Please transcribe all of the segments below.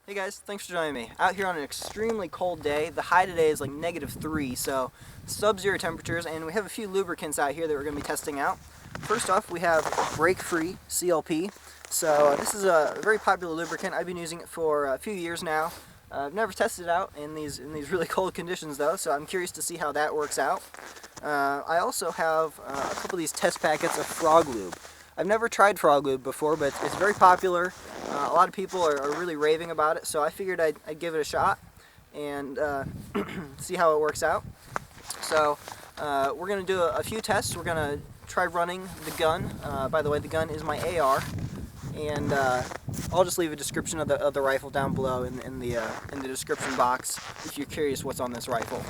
Hey guys, thanks for joining me. Out here on an extremely cold day. The high today is like -3, so sub-zero temperatures, and we have a few lubricants out here that we're going to be testing out. First off, we have break-free CLP. So this is a very popular lubricant. I've been using it for a few years now. I've never tested it out in these really cold conditions though, so I'm curious to see how that works out. I also have a couple of these test packets of Frog Lube. I've never tried Frog Lube before, but it's very popular. A lot of people are really raving about it, so I figured I'd give it a shot and see how it works out. So we're going to do a few tests. We're going to try running the gun. By the way, the gun is my AR, and I'll just leave a description of the rifle down below in the description box if you're curious what's on this rifle.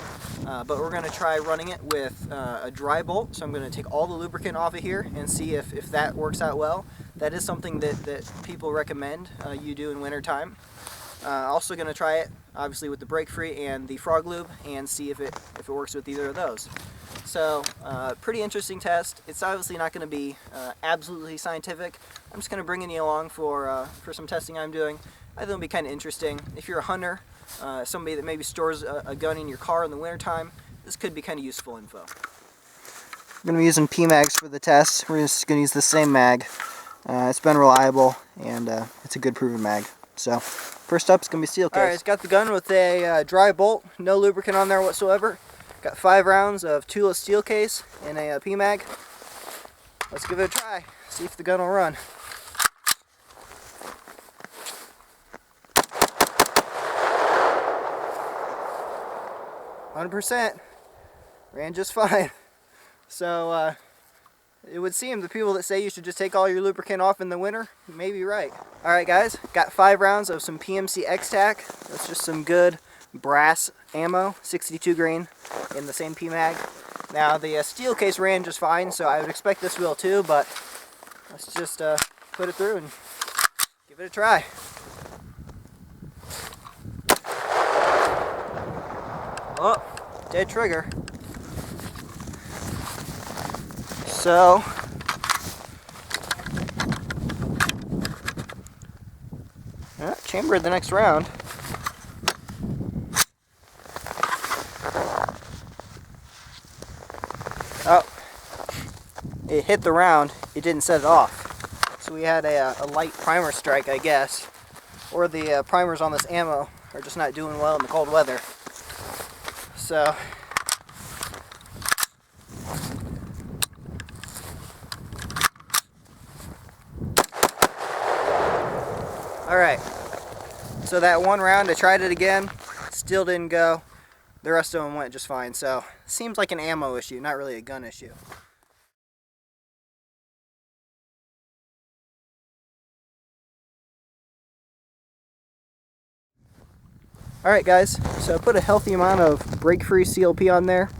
But we're going to try running it with a dry bolt, so I'm going to take all the lubricant off of here and see if that works out well. That is something that people recommend you do in wintertime. Also going to try it obviously with the brake free and the Frog Lube and see if it works with either of those. So pretty interesting test. It's obviously not going to be absolutely scientific. I'm just kind of bringing you along for some testing I'm doing. I think it'll be kind of interesting. If you're a hunter, somebody that maybe stores a gun in your car in the wintertime, this could be kind of useful info. I'm going to be using PMags for the test. We're just going to use the same mag. It's been reliable, and it's a good proven mag. So, first up is going to be steel case. Alright, it's got the gun with a dry bolt, no lubricant on there whatsoever. Got 5 rounds of toolless steel case and a PMag. Let's give it a try, see if the gun will run. %, ran just fine. So, it would seem the people that say you should just take all your lubricant off in the winter may be right. Alright guys, got 5 rounds of some PMC X-Tac. That's just some good brass ammo, 62 grain in the same PMag. Now the steel case ran just fine, so I would expect this will too, but let's just put it through and give it a try. Oh, dead trigger. So, chambered the next round. Oh, it hit the round, it didn't set it off. So we had a light primer strike, I guess. Or the primers on this ammo are just not doing well in the cold weather. So, alright, so that one round I tried it again, still didn't go. The rest of them went just fine, so seems like an ammo issue, not really a gun issue. Alright guys, so I put a healthy amount of brake-free CLP on there,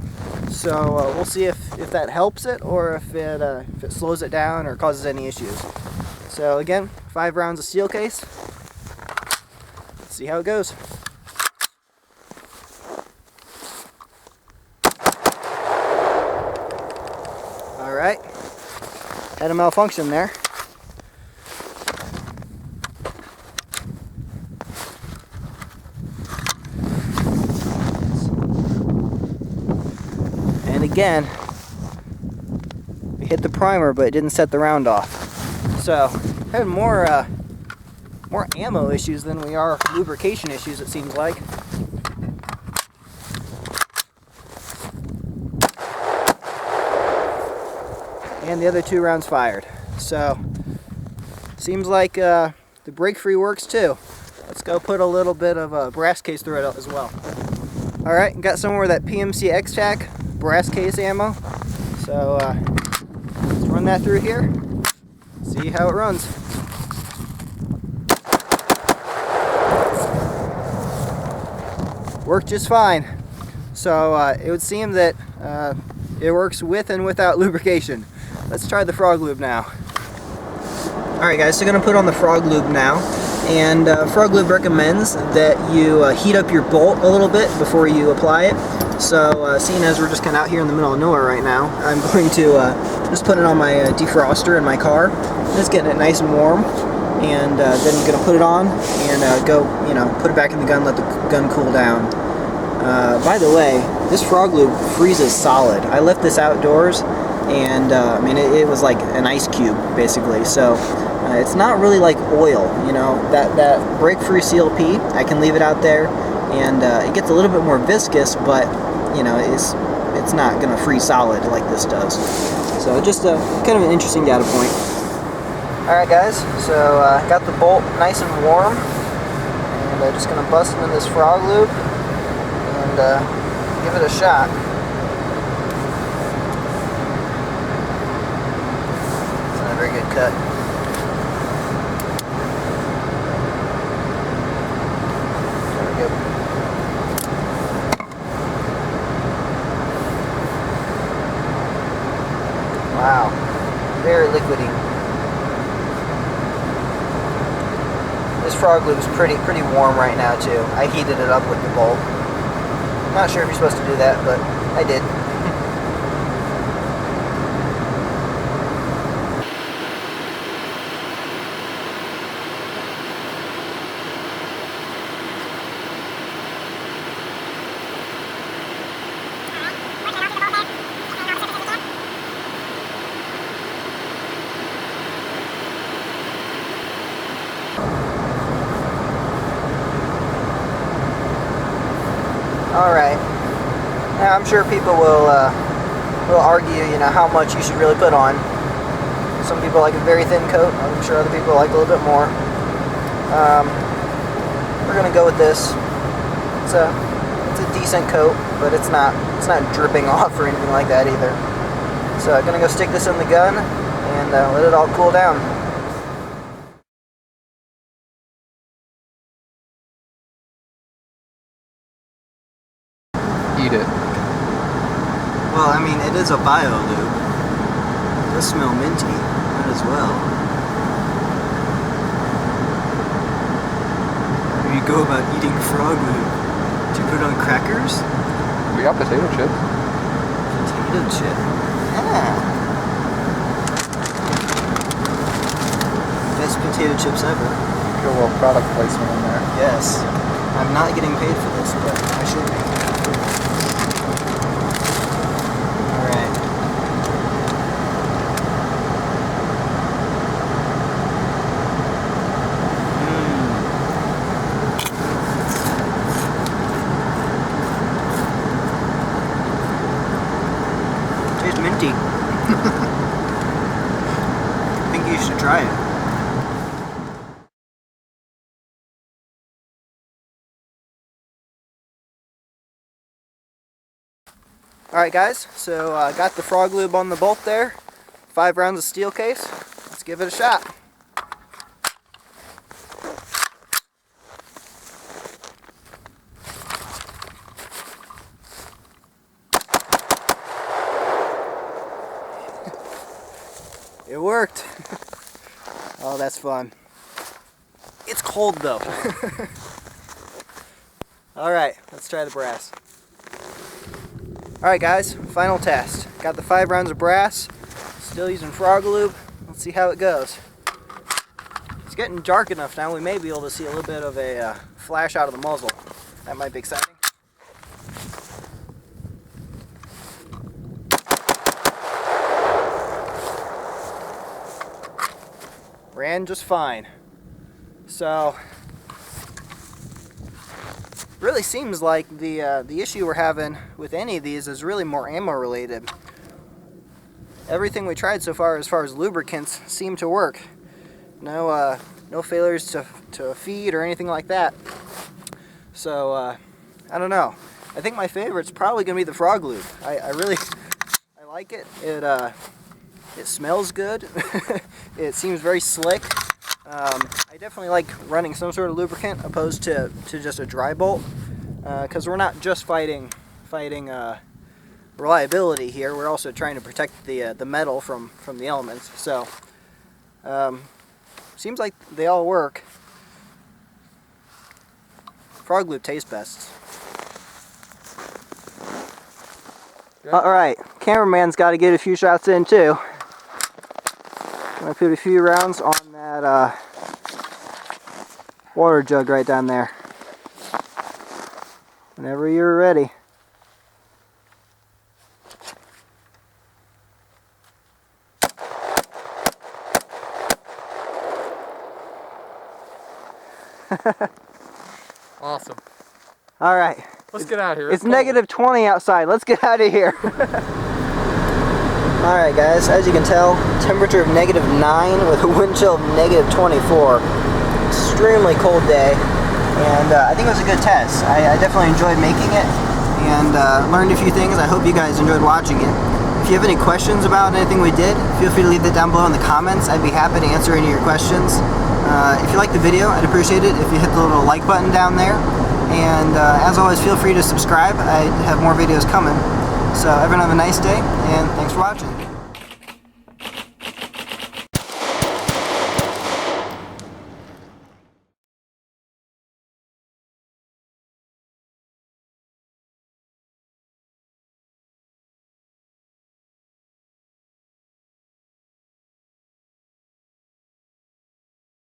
so we'll see if that helps it or if it slows it down or causes any issues. So again, 5 rounds of steel case. Let's see how it goes. Alright, had a malfunction there. And again, we hit the primer, but it didn't set the round off. So, having more ammo issues than we are lubrication issues, it seems like. And the other 2 rounds fired. So, seems like the brake free works too. Let's go put a little bit of a brass case through it as well. Alright, got some more of that PMC X-Tac brass case ammo. So, let's run that through here. See how it runs. Worked just fine. So it would seem that it works with and without lubrication. Let's try the Frog Lube now. Alright guys, so I'm going to put on the Frog Lube now. And Frog Lube recommends that you heat up your bolt a little bit before you apply it. So seeing as we're just kind of out here in the middle of nowhere right now, I'm going to just put it on my defroster in my car. Just getting it nice and warm. and then you're going to put it on and go, put it back in the gun, let the gun cool down. By the way, this Frog Lube freezes solid. I left this outdoors, and I mean, it was like an ice cube, basically. So it's not really like oil, that break-free CLP, I can leave it out there, and it gets a little bit more viscous, but it's not going to freeze solid like this does. So just a kind of an interesting data point. Alright guys, so got the bolt nice and warm, and I'm just going to bust into this Frog Lube and give it a shot. It's not a very good cut. There we go. Wow, very liquidy. This Frog Lube is pretty warm right now too. I heated it up with the bolt. Not sure if you're supposed to do that, but I did. Alright, now I'm sure people will argue, how much you should really put on. Some people like a very thin coat, I'm sure other people like a little bit more. We're going to go with this. It's a decent coat, but it's not dripping off or anything like that either. So I'm going to go stick this in the gun and let it all cool down. Eat it. Well, I mean, it is a bio lube. It does smell minty, might as well. How do you go about eating Frog Lube? Do you put it on crackers? We got potato chip. Potato chip. Yeah. Best potato chips ever. Get a little product placement in there. Yes. I'm not getting paid for this, but I should be. Tastes minty. I think you should try it. Alright guys, so got the Frog Lube on the bolt there. 5 rounds of steel case. Let's give it a shot. It worked. Oh, that's fun. It's cold though. Alright, let's try the brass. Alright guys, final test. Got the 5 rounds of brass. Still using Frog Lube. Let's see how it goes. It's getting dark enough now, we may be able to see a little bit of a flash out of the muzzle. That might be exciting. Ran just fine. So really seems like the issue we're having with any of these is really more ammo related. Everything we tried so far as lubricants seem to work. No failures to feed or anything like that. So I don't know. I think my favorite's probably gonna be the Frog Lube. I like it. It smells good. It seems very slick. I definitely like running some sort of lubricant opposed to just a dry bolt, because we're not just fighting reliability here. We're also trying to protect the metal from the elements. So seems like they all work. Frog Lube tastes best. Alright, cameraman's got to get a few shots in too. I'm going to put a few rounds on that water jug right down there. Whenever you're ready. Awesome. All right. Let's get out of here. It's negative 20 outside. Let's get out of here. All right, guys. As you can tell, temperature of negative 9 with a wind chill of negative 24. Extremely cold day, and I think it was a good test. I definitely enjoyed making it and learned a few things. I hope you guys enjoyed watching it. If you have any questions about anything we did, feel free to leave that down below in the comments. I'd be happy to answer any of your questions. If you like the video, I'd appreciate it if you hit the little like button down there. And as always, feel free to subscribe. I have more videos coming. So everyone have a nice day, and thanks for watching.